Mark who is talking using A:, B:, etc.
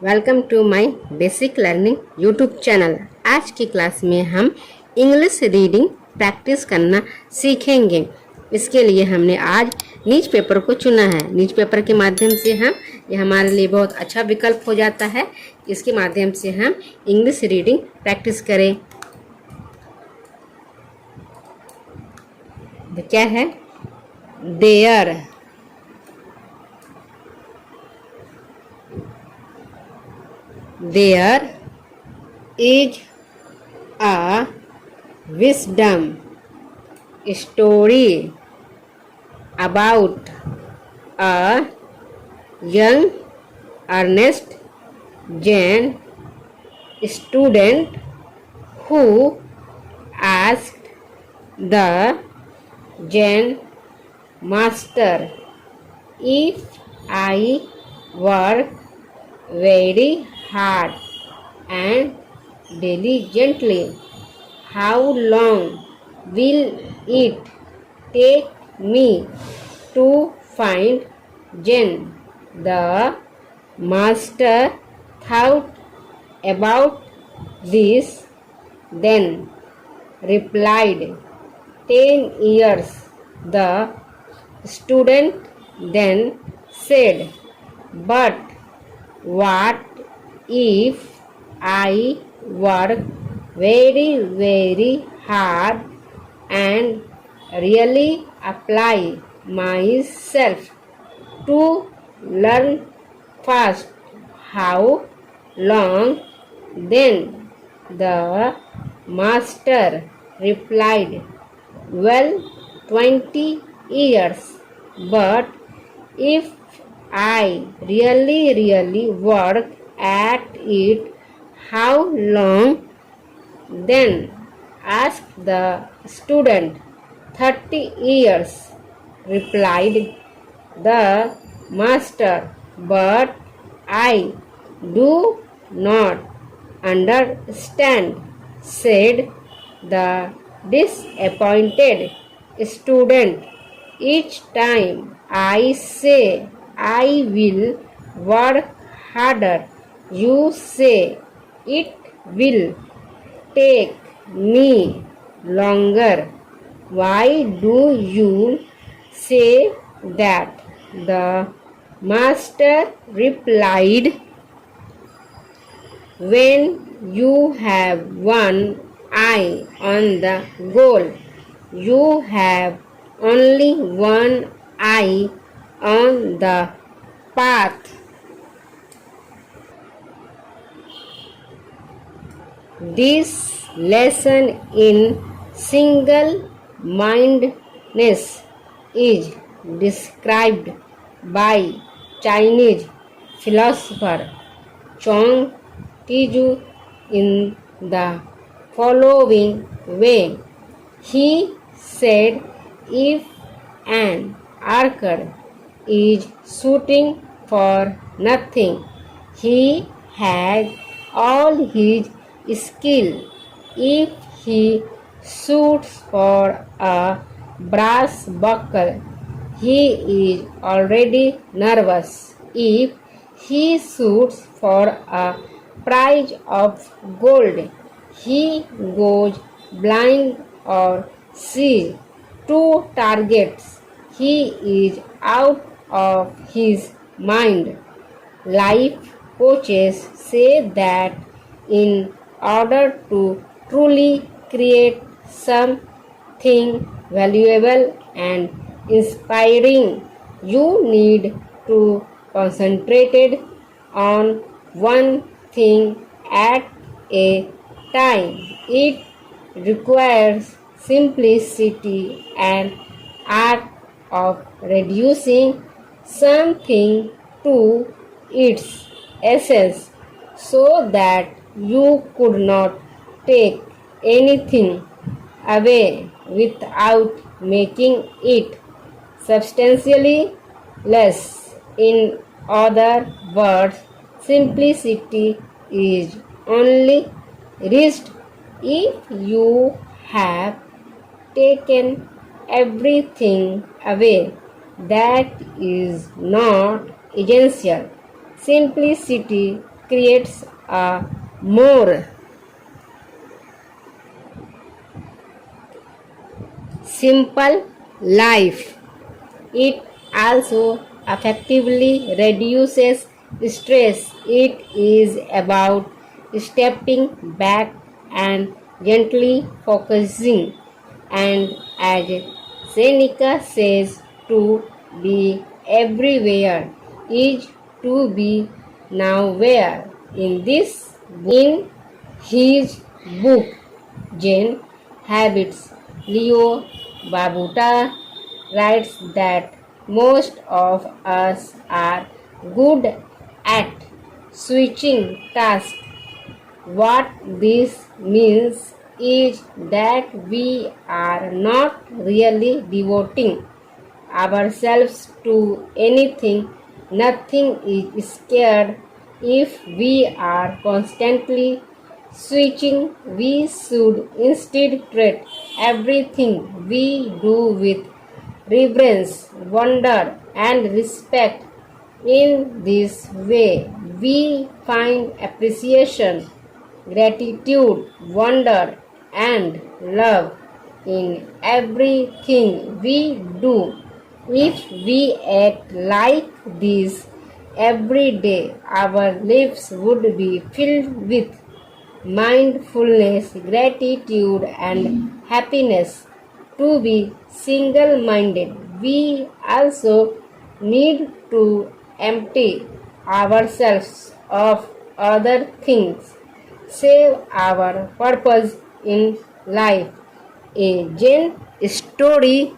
A: Welcome to my basic learning YouTube channel. आज की class में हम इंग्लिश रीडिंग प्रैक्टिस करना सीखेंगे। इसके लिए हमने आज न्यूज़ पेपर को चुना है। न्यूज़ पेपर के माध्यम से ये हमारे लिए बहुत अच्छा विकल्प हो जाता है। इसके माध्यम से हम इंग्लिश रीडिंग प्रैक्टिस करें। तो क्या है? There There is a wisdom story about a young earnest Jain student who asked the Jain master, "If I work very hard and diligently, how long will it take me to find Jen?" The master thought about this, then replied, 10 years. The student then said, "But what if I work very hard and really apply myself to learn fast? How long then?" The master replied, "Well, 20 years. But if I really work at it, how long then?" asked the student. 30 years, replied the master. "But I do not understand," said the disappointed student. "Each time I say I will work harder, you say it will take me longer. Why do you say that?" The master replied, "When you have one eye on the goal, you have only one eye on the path." This lesson in single-mindedness is described by Chinese philosopher Chuang Tzu in the following way. He said, "If an archer is shooting for nothing, he has all his skill. If he shoots for a brass buckle, he is already nervous. If he shoots for a prize of gold, he goes blind or sees two targets. He is out of his mind." Life coaches say that in order to truly create something valuable and inspiring, you need to concentrate on one thing at a time. It requires simplicity and art of reducing something to its essence so that you could not take anything away without making it substantially less. In other words, simplicity is only reached if you have taken everything away that is not essential. Simplicity creates a more simple life. It also effectively reduces stress. It is about stepping back and gently focusing. And as Seneca says, to be everywhere is to be nowhere. In his book Zen Habits, Leo Babuta writes that most of us are good at switching tasks. What this means is that we are not really devoting ourselves to anything. Nothing is scared if we are constantly switching. We should instead treat everything we do with reverence, wonder, and respect. In this way, we find appreciation, gratitude, wonder, and love in everything we do. If we act like this every day, our lives would be filled with mindfulness, gratitude, and happiness. To be single minded, we also need to empty ourselves of other things, save our purpose in life. A Zen story